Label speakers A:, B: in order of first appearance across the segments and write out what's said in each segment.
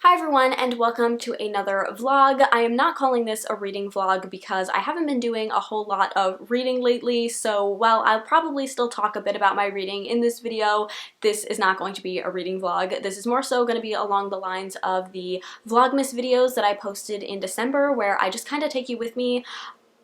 A: Hi everyone and welcome to another vlog. I am not calling this a reading vlog because I haven't been doing a whole lot of reading lately, so while I'll probably still talk a bit about my reading in this video, this is not going to be a reading vlog. This is more so going to be along the lines of the Vlogmas videos that I posted in December, where I just kind of take you with me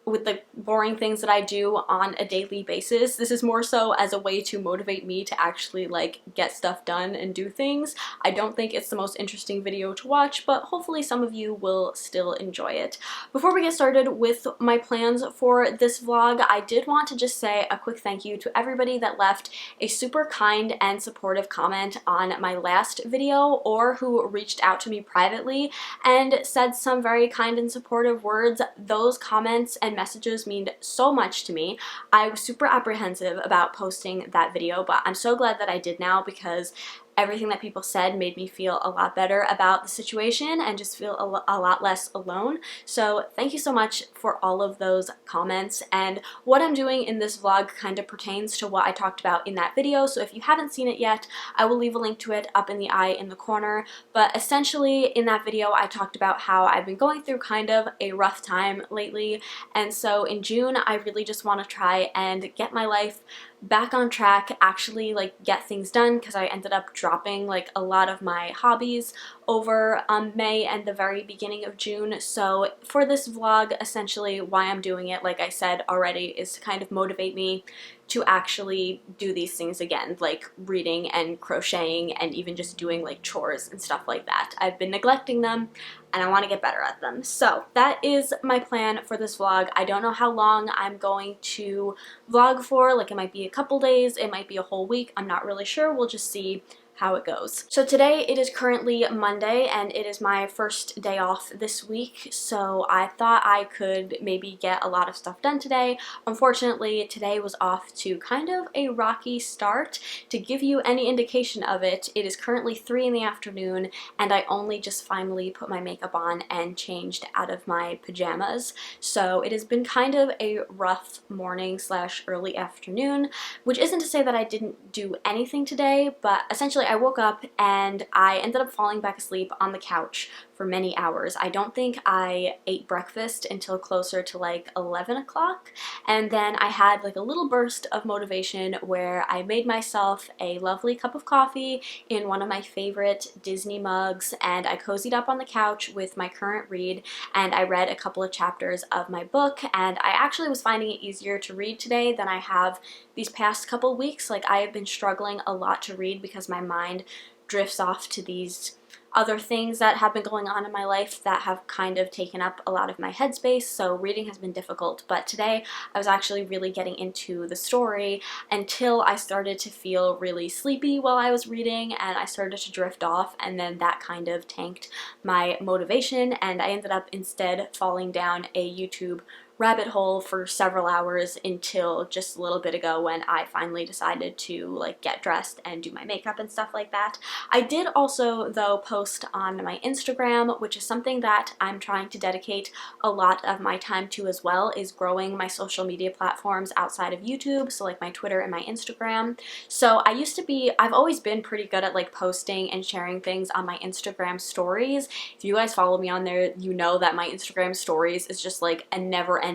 A: with the boring things that I do on a daily basis. This is more so as a way to motivate me to actually get stuff done and do things. I don't think it's the most interesting video to watch, but hopefully some of you will still enjoy it. Before we get started with my plans for this vlog, I did want to just say a quick thank you to everybody that left a super kind and supportive comment on my last video, or who reached out to me privately and said some very kind and supportive words. Those comments and messages mean so much to me. I was super apprehensive about posting that video, but I'm so glad that I did now, because everything that people said made me feel a lot better about the situation and just feel a lot less alone. So thank you so much for all of those comments. And what I'm doing in this vlog kind of pertains to what I talked about in that video, so if you haven't seen it yet, I will leave a link to it up in the eye in the corner. But essentially in that video I talked about how I've been going through kind of a rough time lately, and so in June I really just want to try and get my life back on track, actually get things done, because I ended up dropping a lot of my hobbies over May and the very beginning of June. So for this vlog, essentially why I'm doing it, like I said already, is to kind of motivate me to actually do these things again, like reading and crocheting and even just doing chores and stuff like that. I've been neglecting them and I want to get better at them. So that is my plan for this vlog. I don't know how long I'm going to vlog for. It might be a couple days, it might be a whole week, I'm not really sure. We'll just see how it goes. So today it is currently Monday and it is my first day off this week, so I thought I could maybe get a lot of stuff done today. Unfortunately, today was off to kind of a rocky start. To give you any indication of it, it is currently 3 in the afternoon and I only just finally put my makeup on and changed out of my pajamas. So it has been kind of a rough morning slash early afternoon, which isn't to say that I didn't do anything today, but essentially I woke up and I ended up falling back asleep on the couch for many hours. I don't think I ate breakfast until closer to 11 o'clock, and then I had a little burst of motivation where I made myself a lovely cup of coffee in one of my favorite Disney mugs, and I cozied up on the couch with my current read and I read a couple of chapters of my book. And I actually was finding it easier to read today than I have these past couple weeks. I have been struggling a lot to read because my mind drifts off to these other things that have been going on in my life that have kind of taken up a lot of my headspace, so reading has been difficult. But today I was actually really getting into the story until I started to feel really sleepy while I was reading and I started to drift off, and then that kind of tanked my motivation and I ended up instead falling down a YouTube rabbit hole for several hours until just a little bit ago, when I finally decided to get dressed and do my makeup and stuff like that. I did also though post on my Instagram, which is something that I'm trying to dedicate a lot of my time to as well, is growing my social media platforms outside of YouTube, so my Twitter and my Instagram. So I've always been pretty good at posting and sharing things on my Instagram stories. If you guys follow me on there, you know that my Instagram stories is just a never-ending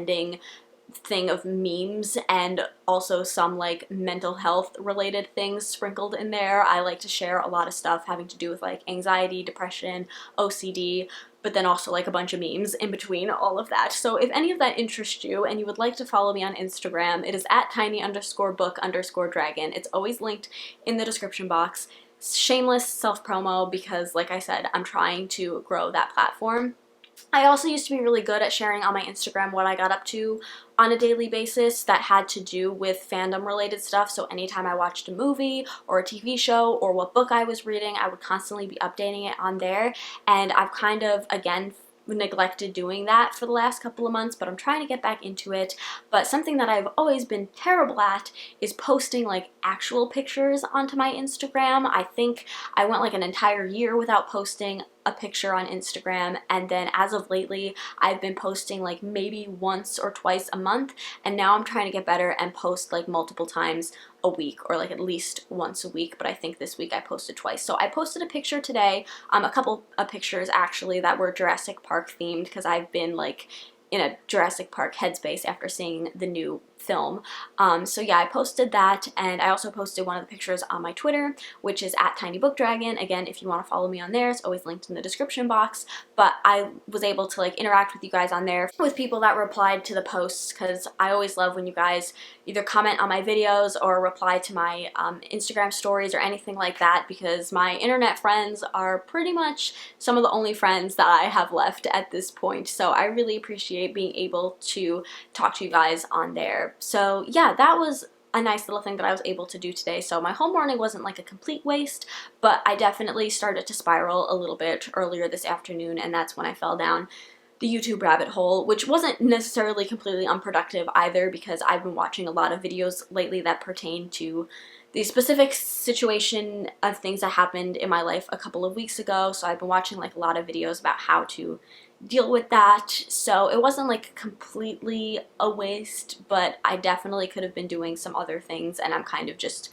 A: thing of memes and also some mental health related things sprinkled in there. I like to share a lot of stuff having to do with anxiety, depression, OCD, but then also a bunch of memes in between all of that. So if any of that interests you and you would like to follow me on Instagram, it is at tiny_book_dragon. It's always linked in the description box. Shameless self-promo, because like I said, I'm trying to grow that platform. I also used to be really good at sharing on my Instagram what I got up to on a daily basis that had to do with fandom related stuff. So anytime I watched a movie or a TV show or what book I was reading, I would constantly be updating it on there. And I've kind of, again, neglected doing that for the last couple of months, but I'm trying to get back into it. But something that I've always been terrible at is posting actual pictures onto my Instagram. I think I went an entire year without posting a picture on Instagram, and then as of lately I've been posting like maybe once or twice a month, and now I'm trying to get better and post like multiple times a week, or like at least once a week, but I think this week I posted twice. So I posted a picture today, a couple of pictures actually that were Jurassic Park themed, because I've been like in a Jurassic Park headspace after seeing the new film. So yeah, I posted that, and I also posted one of the pictures on my Twitter, which is @tinybookdragon. Again, if you want to follow me on there, it's always linked in the description box. But I was able to like interact with you guys on there, with people that replied to the posts, because I always love when you guys either comment on my videos or reply to my Instagram stories or anything like that, because my internet friends are pretty much some of the only friends that I have left at this point. So I really appreciate being able to talk to you guys on there. So yeah, that was a nice little thing that I was able to do today. So my whole morning wasn't like a complete waste, but I definitely started to spiral a little bit earlier this afternoon, and that's when I fell down the YouTube rabbit hole, which wasn't necessarily completely unproductive either, because I've been watching a lot of videos lately that pertain to the specific situation of things that happened in my life a couple of weeks ago. So I've been watching like a lot of videos about how to deal with that. So it wasn't like completely a waste, but I definitely could have been doing some other things, and I'm kind of just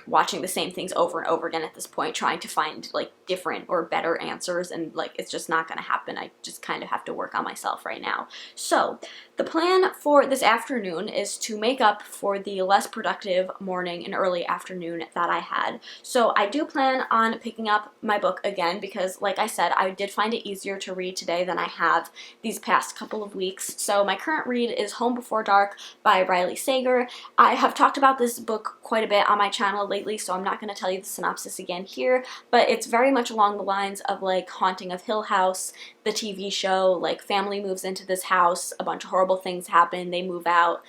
A: watching the same things over and over again at this point, trying to find like different or better answers, and like it's just not gonna happen. I just kind of have to work on myself right now. So the plan for this afternoon is to make up for the less productive morning and early afternoon that I had. So I do plan on picking up my book again, because like I said, I did find it easier to read today than I have these past couple of weeks. So my current read is Home Before Dark by Riley Sager. I have talked about this book quite a bit on my channel lately, so I'm not going to tell you the synopsis again here, but it's very much along the lines of like Haunting of Hill House, the TV show. Like, family moves into this house, a bunch of horrible things happen, they move out,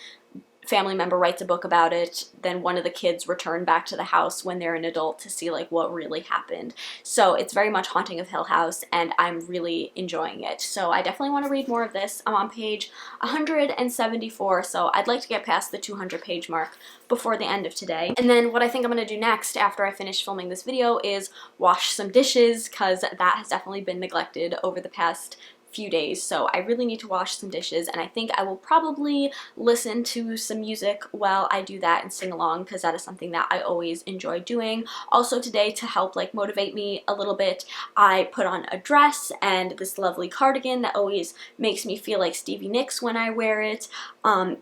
A: family member writes a book about it, then one of the kids return back to the house when they're an adult to see like what really happened. So it's very much Haunting of Hill House, and I'm really enjoying it. So I definitely want to read more of this. I'm on page 174, so I'd like to get past the 200 page mark before the end of today. And then what I think I'm going to do next after I finish filming this video is wash some dishes, because that has definitely been neglected over the past few days. So I really need to wash some dishes, and I think I will probably listen to some music while I do that and sing along, because that is something that I always enjoy doing. Also today, to help like motivate me a little bit, I put on a dress and this lovely cardigan that always makes me feel like Stevie Nicks when I wear it.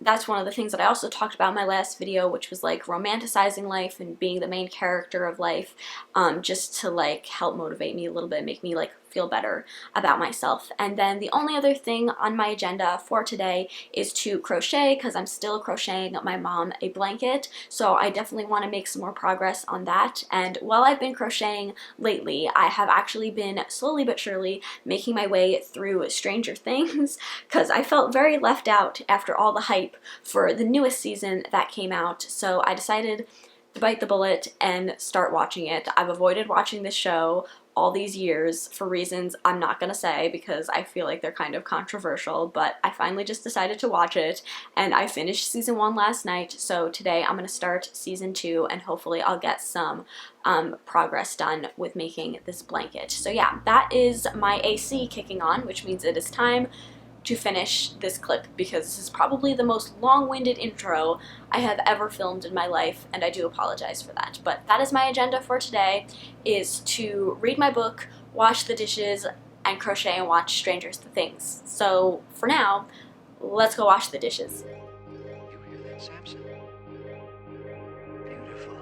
A: That's one of the things that I also talked about in my last video, which was like romanticizing life and being the main character of life, just to like help motivate me a little bit, make me like feel better about myself. And then the only other thing on my agenda for today is to crochet, because I'm still crocheting my mom a blanket, so I definitely want to make some more progress on that. And while I've been crocheting lately, I have actually been slowly but surely making my way through Stranger Things, because I felt very left out after all the hype for the newest season that came out. So I decided to bite the bullet and start watching it. I've avoided watching this show all these years for reasons I'm not gonna say, because I feel like they're kind of controversial, but I finally just decided to watch it, and I finished season 1 last night. So today I'm gonna start season 2, and hopefully I'll get some progress done with making this blanket. So yeah, that is my AC kicking on, which means it is time to finish this clip, because this is probably the most long-winded intro I have ever filmed in my life, and I do apologize for that. But that is my agenda for today, is to read my book, wash the dishes, and crochet and watch Stranger Things. So for now, let's go wash the dishes.
B: You hear that, Samson? Beautiful.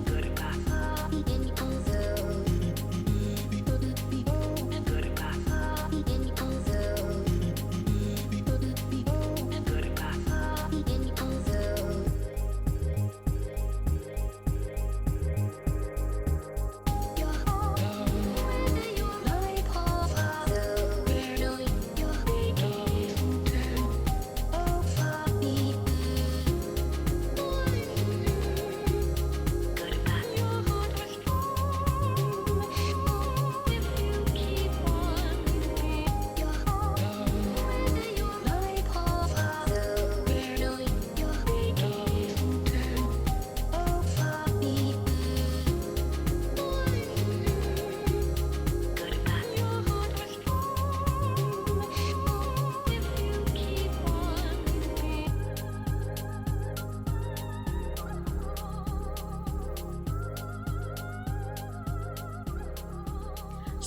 B: Good enough.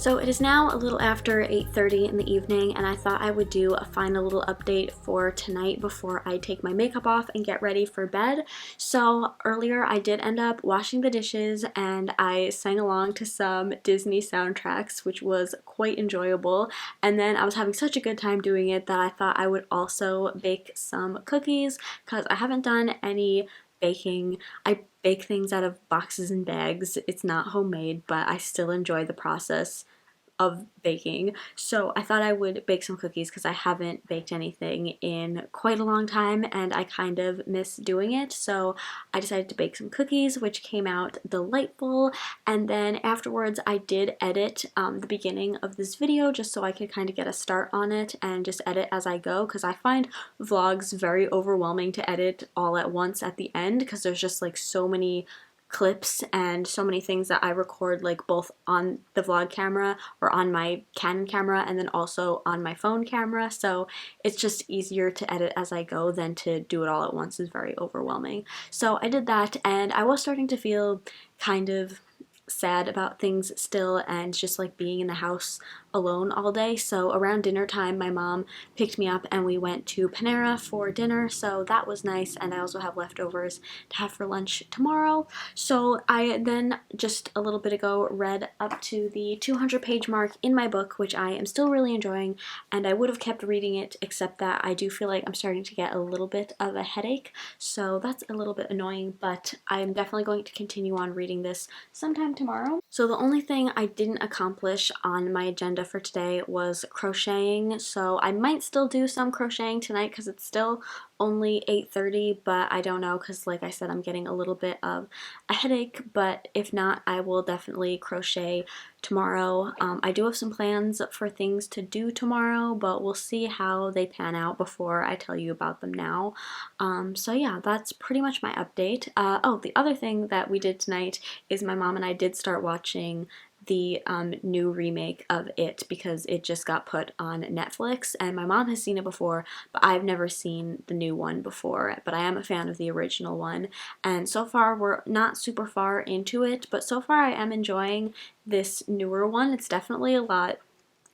A: So it is now a little after 8:30 in the evening, and I thought I would do a final little update for tonight before I take my makeup off and get ready for bed. So earlier I did end up washing the dishes and I sang along to some Disney soundtracks, which was quite enjoyable. And then I was having such a good time doing it that I thought I would also bake some cookies because I haven't done any baking. I bake things out of boxes and bags. It's not homemade, but I still enjoy the process of baking. So I thought I would bake some cookies because I haven't baked anything in quite a long time and I kind of miss doing it. So I decided to bake some cookies, which came out delightful. And then afterwards I did edit the beginning of this video just so I could kind of get a start on it and just edit as I go, because I find vlogs very overwhelming to edit all at once at the end because there's just like so many clips and so many things that I record, like both on the vlog camera or on my Canon camera and then also on my phone camera. So it's just easier to edit as I go than to do it all at once. Is very overwhelming. So I did that and I was starting to feel kind of sad about things still and just like being in the house alone all day. So around dinner time my mom picked me up and we went to Panera for dinner, so that was nice, and I also have leftovers to have for lunch tomorrow. So I then just a little bit ago read up to the 200-page mark in my book, which I am still really enjoying, and I would have kept reading it except that I do feel like I'm starting to get a little bit of a headache, so that's a little bit annoying, but I'm definitely going to continue on reading this sometime tomorrow. So the only thing I didn't accomplish on my agenda for today was crocheting, so I might still do some crocheting tonight because it's still only 8:30, but I don't know because like I said I'm getting a little bit of a headache, but if not I will definitely crochet tomorrow. I do have some plans for things to do tomorrow, but we'll see how they pan out before I tell you about them now. So yeah, that's pretty much my update. Oh, the other thing that we did tonight is my mom and I did start watching the new remake of It because it just got put on Netflix, and my mom has seen it before, but I've never seen the new one before, but I am a fan of the original one, and so far we're not super far into it, but so far I am enjoying this newer one. It's definitely a lot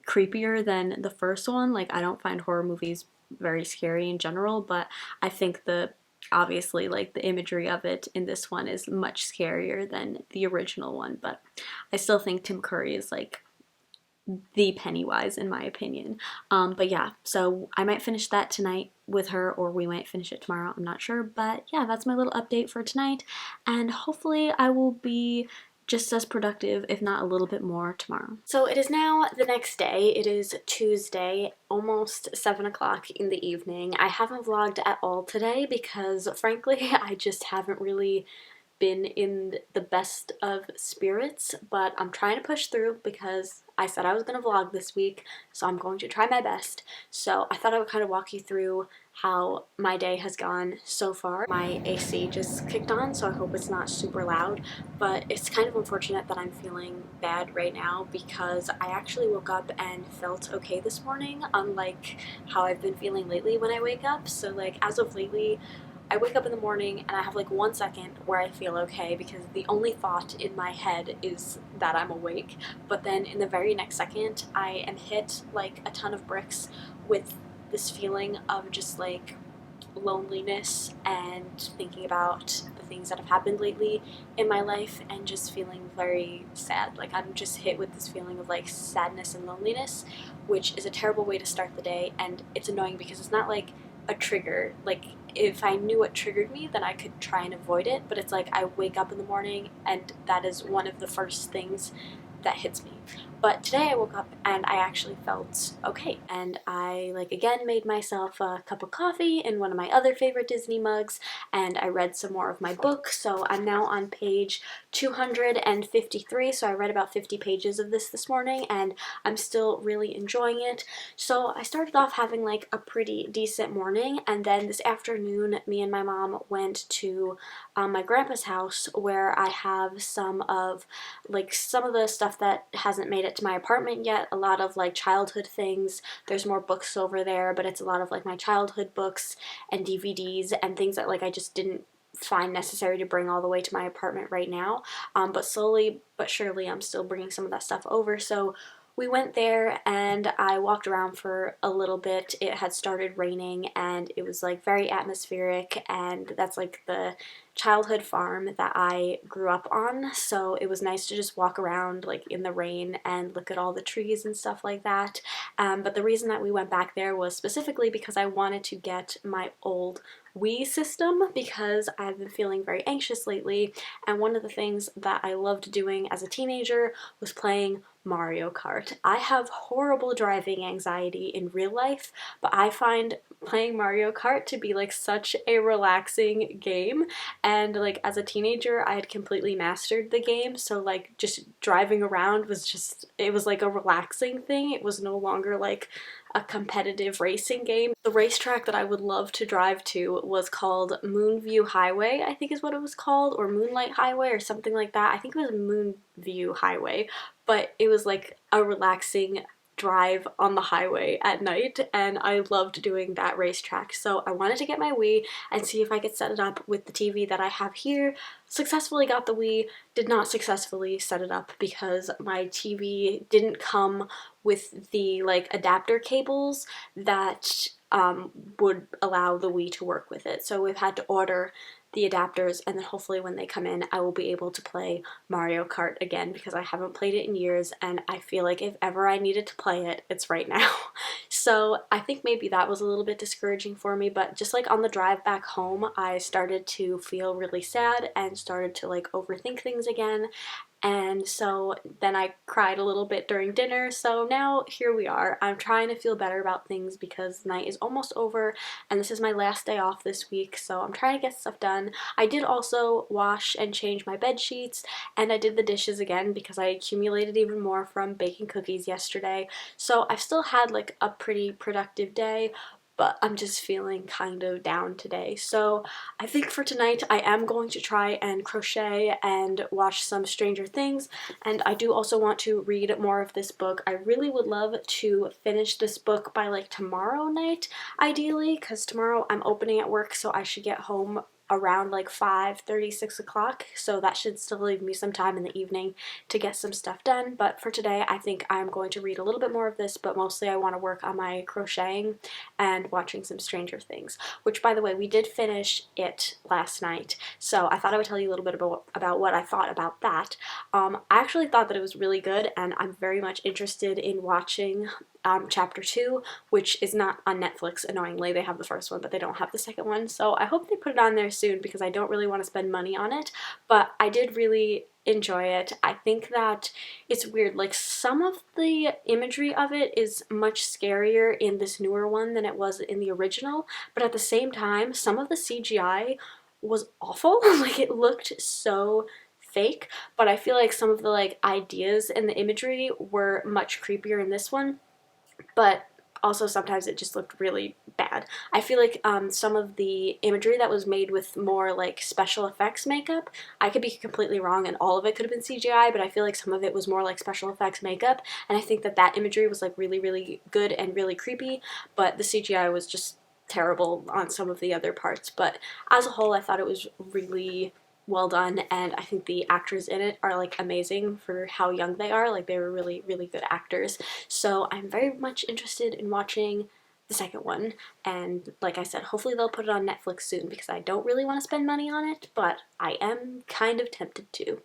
A: creepier than the first one. Like, I don't find horror movies very scary in general, but I think obviously like the imagery of it in this one is much scarier than the original one, but I still think Tim Curry is like the Pennywise in my opinion. But yeah, so I might finish that tonight with her, or we might finish it tomorrow, I'm not sure, but yeah, that's my little update for tonight, and hopefully I will be just as productive, if not a little bit more, tomorrow. So it is now the next day. It is Tuesday, almost 7 o'clock in the evening. I haven't vlogged at all today because frankly I just haven't really been in the best of spirits, but I'm trying to push through because I said I was going to vlog this week, so I'm going to try my best. So I thought I would kind of walk you through how my day has gone so far. My AC just kicked on, so I hope it's not super loud, but it's kind of unfortunate that I'm feeling bad right now because I actually woke up and felt okay this morning, unlike how I've been feeling lately when I wake up. So like as of lately, I wake up in the morning and I have like 1 second where I feel okay because the only thought in my head is that I'm awake, but then in the very next second I am hit like a ton of bricks with this feeling of just like loneliness and thinking about the things that have happened lately in my life and just feeling very sad. Like I'm just hit with this feeling of like sadness and loneliness, which is a terrible way to start the day, and it's annoying because it's not like a trigger. Like if I knew what triggered me, then I could try and avoid it, but it's like I wake up in the morning and that is one of the first things that hits me. But today I woke up and I actually felt okay, and I like again made myself a cup of coffee in one of my other favorite Disney mugs, and I read some more of my book. So I'm now on page 253, so I read about 50 pages of this morning and I'm still really enjoying it. So I started off having like a pretty decent morning, and then this afternoon me and my mom went to my grandpa's house where I have some of the stuff that hasn't made it to my apartment yet, a lot of like childhood things. There's more books over there, but it's a lot of like my childhood books and DVDs and things that like I just didn't find necessary to bring all the way to my apartment right now. But slowly but surely I'm still bringing some of that stuff over. So we went there and I walked around for a little bit. It had started raining and it was like very atmospheric, and that's like the childhood farm that I grew up on, so it was nice to just walk around like in the rain and look at all the trees and stuff like that. But the reason that we went back there was specifically because I wanted to get my old Wii system because I've been feeling very anxious lately, and one of the things that I loved doing as a teenager was playing Mario Kart. I have horrible driving anxiety in real life, but I find playing Mario Kart to be like such a relaxing game, and like as a teenager I had completely mastered the game, so like just driving around was just, it was like a relaxing thing. It was no longer like a competitive racing game. The racetrack that I would love to drive to was called Moonview Highway, I think is what it was called, or Moonlight Highway or something like that. I think it was Moonview Highway, but it was like a relaxing drive on the highway at night, and I loved doing that racetrack. So I wanted to get my Wii and see if I could set it up with the TV that I have here. Successfully got the Wii, did not successfully set it up because my TV didn't come with the like adapter cables that would allow the Wii to work with it. So we've had to order the adapters, and then hopefully when they come in I will be able to play Mario Kart again because I haven't played it in years, and I feel like if ever I needed to play it, it's right now. So I think maybe that was a little bit discouraging for me, but just like on the drive back home I started to feel really sad and started to like overthink things again. And so then I cried a little bit during dinner, so now here we are. I'm trying to feel better about things because the night is almost over and this is my last day off this week, so I'm trying to get stuff done. I did also wash and change my bed sheets, and I did the dishes again because I accumulated even more from baking cookies yesterday. So I've still had like a pretty productive day, but I'm just feeling kind of down today. So I think for tonight I am going to try and crochet and watch some Stranger Things, and I do also want to read more of this book. I really would love to finish this book by like tomorrow night, ideally, because tomorrow I'm opening at work, so I should get home around like 5:30, 6 o'clock, so that should still leave me some time in the evening to get some stuff done. But for today I think I'm going to read a little bit more of this, but mostly I want to work on my crocheting and watching some Stranger Things, which by the way we did finish it last night, so I thought I would tell you a little bit about what I thought about that. I actually thought that it was really good, and I'm very much interested in watching chapter 2, which is not on Netflix, annoyingly. They have the first one, but they don't have the second one, so I hope they put it on there soon because I don't really want to spend money on it, but I did really enjoy it. I think that it's weird, like some of the imagery of it is much scarier in this newer one than it was in the original, but at the same time some of the CGI was awful. Like it looked so fake, but I feel like some of the like ideas and the imagery were much creepier in this one, but also sometimes it just looked really bad. I feel like some of the imagery that was made with more like special effects makeup, I could be completely wrong and all of it could have been CGI, but I feel like some of it was more like special effects makeup, and I think that that imagery was like really, really good and really creepy, but the CGI was just terrible on some of the other parts. But as a whole I thought it was really well done, and I think the actors in it are like amazing for how young they are. Like they were really, really good actors. So I'm very much interested in watching the second one, and like I said, hopefully they'll put it on Netflix soon because I don't really want to spend money on it, but I am kind of tempted to.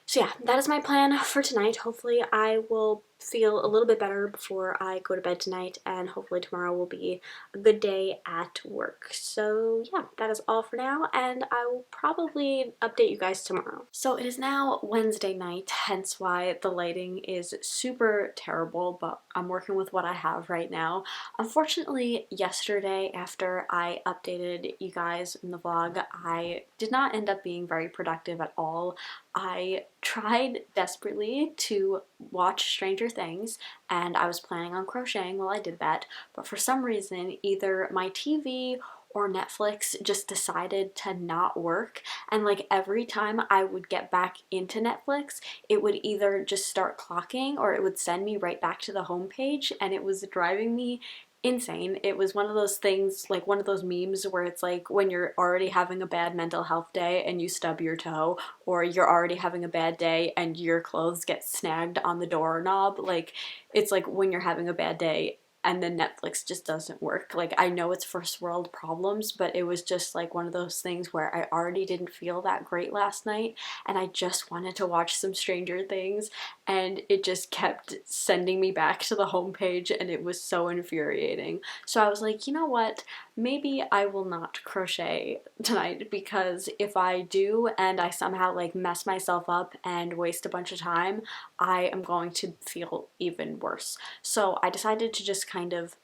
A: So yeah, that is my plan for tonight. Hopefully I will feel a little bit better before I go to bed tonight, and hopefully tomorrow will be a good day at work. So yeah, that is all for now, and I will probably update you guys tomorrow. So it is now Wednesday night, hence why the lighting is super terrible, but I'm working with what I have right now. Unfortunately, yesterday after I updated you guys in the vlog, I did not end up being very productive at all. I tried desperately to watch Stranger Things, and I was planning on crocheting while I did that, but for some reason either my TV or Netflix just decided to not work, and like every time I would get back into Netflix it would either just start clocking or it would send me right back to the home page, and it was driving me insane. It was one of those things, like one of those memes where it's like when you're already having a bad mental health day and you stub your toe, or you're already having a bad day and your clothes get snagged on the doorknob. Like, it's like when you're having a bad day and then Netflix just doesn't work. Like, I know it's first world problems, but it was just like one of those things where I already didn't feel that great last night and I just wanted to watch some Stranger Things, and it just kept sending me back to the homepage and it was so infuriating. So I was like, you know what? Maybe I will not crochet tonight, because if I do and I somehow like mess myself up and waste a bunch of time, I am going to feel even worse. So I decided to just kind of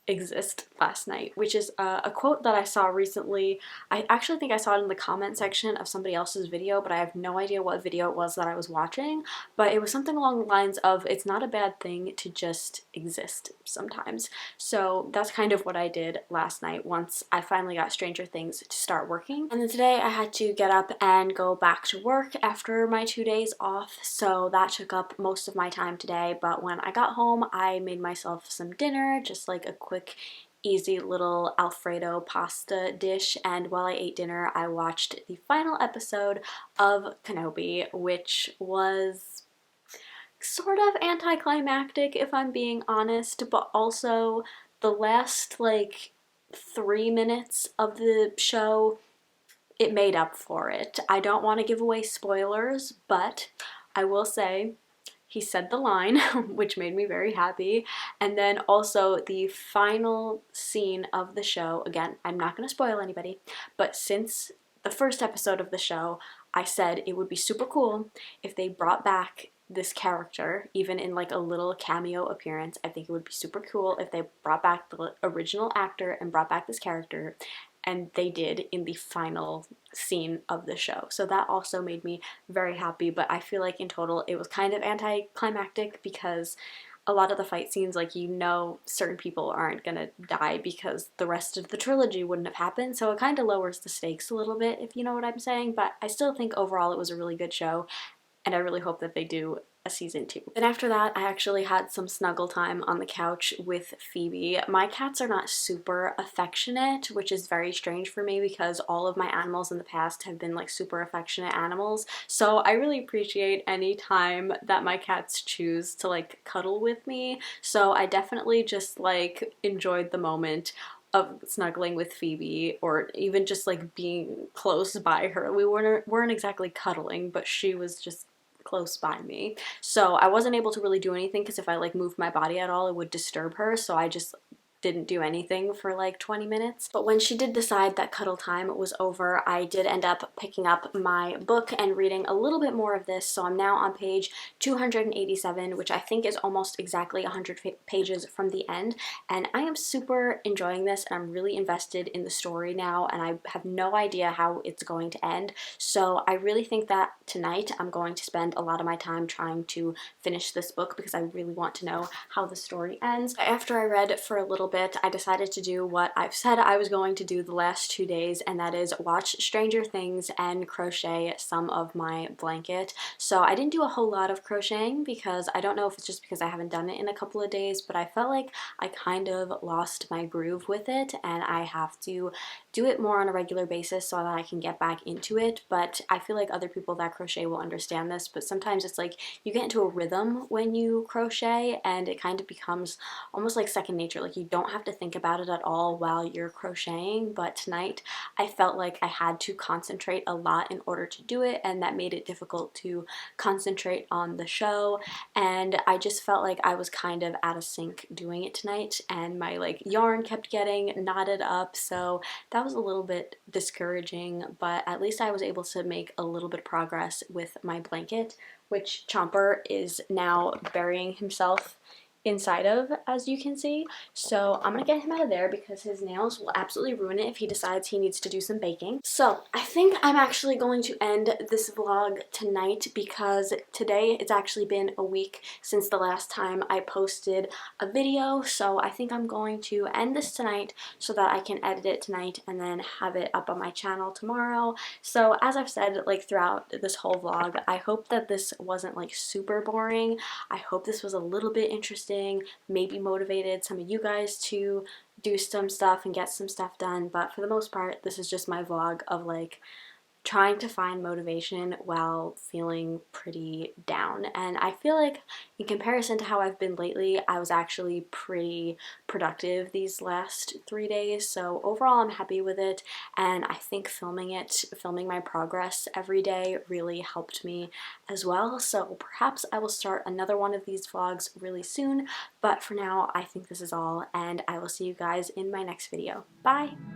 A: exist last night, which is a quote that I saw recently. I actually think I saw it in the comment section of somebody else's video, but I have no idea what video it was that I was watching. But it was something along the lines of, it's not a bad thing to just exist sometimes. So that's kind of what I did last night once I finally got Stranger Things to start working. And then today I had to get up and go back to work after my 2 days off, so that took up most of my time today. But when I got home, I made myself some dinner, just like a quick easy little Alfredo pasta dish, and while I ate dinner I watched the final episode of Kenobi, which was sort of anticlimactic if I'm being honest, but also the last like 3 minutes of the show, it made up for it. I don't want to give away spoilers, but I will say he said the line, which made me very happy. And then also the final scene of the show, again, I'm not going to spoil anybody, but since the first episode of the show, I said it would be super cool if they brought back this character, even in like a little cameo appearance. I think it would be super cool if they brought back the original actor and brought back this character, and they did in the final scene of the show. So that also made me very happy, but I feel like in total it was kind of anticlimactic because a lot of the fight scenes, like, you know, certain people aren't gonna die because the rest of the trilogy wouldn't have happened, so it kind of lowers the stakes a little bit, if you know what I'm saying. But I still think overall it was a really good show, and I really hope that they do a season 2. Then after that, I actually had some snuggle time on the couch with Phoebe. My cats are not super affectionate, which is very strange for me because all of my animals in the past have been like super affectionate animals. So I really appreciate any time that my cats choose to like cuddle with me. So I definitely just like enjoyed the moment of snuggling with Phoebe, or even just like being close by her. We weren't exactly cuddling, but she was just close by me. So I wasn't able to really do anything because if I like moved my body at all, it would disturb her. So I just didn't do anything for like 20 minutes. But when she did decide that cuddle time was over, I did end up picking up my book and reading a little bit more of this. So I'm now on page 287, which I think is almost exactly 100 pages from the end. And I am super enjoying this, and I'm really invested in the story now, and I have no idea how it's going to end. So I really think that tonight I'm going to spend a lot of my time trying to finish this book because I really want to know how the story ends. After I read for a little bit, I decided to do what I've said I was going to do the last 2 days, and that is watch Stranger Things and crochet some of my blanket. So I didn't do a whole lot of crocheting because I don't know if it's just because I haven't done it in a couple of days, but I felt like I kind of lost my groove with it, and I have to do it more on a regular basis so that I can get back into it. But I feel like other people that crochet will understand this, but sometimes it's like you get into a rhythm when you crochet and it kind of becomes almost like second nature. Like, you don't have to think about it at all while you're crocheting. But tonight I felt like I had to concentrate a lot in order to do it, and that made it difficult to concentrate on the show. And I just felt like I was kind of out of sync doing it tonight, and my like yarn kept getting knotted up, so that was a little bit discouraging. But at least I was able to make a little bit of progress with my blanket, which Chomper is now burying himself inside of, as you can see. So I'm gonna get him out of there because his nails will absolutely ruin it if he decides he needs to do some baking. So I think I'm actually going to end this vlog tonight because today it's actually been a week since the last time I posted a video. So I think I'm going to end this tonight so that I can edit it tonight and then have it up on my channel tomorrow. So as I've said like throughout this whole vlog, I hope that this wasn't like super boring. I hope this was a little bit interesting interesting, maybe motivated some of you guys to do some stuff and get some stuff done. But for the most part, this is just my vlog of like trying to find motivation while feeling pretty down. And I feel like in comparison to how I've been lately, I was actually pretty productive these last 3 days. So overall, I'm happy with it. And I think filming my progress every day really helped me as well. So perhaps I will start another one of these vlogs really soon. But for now, I think this is all, and I will see you guys in my next video. Bye!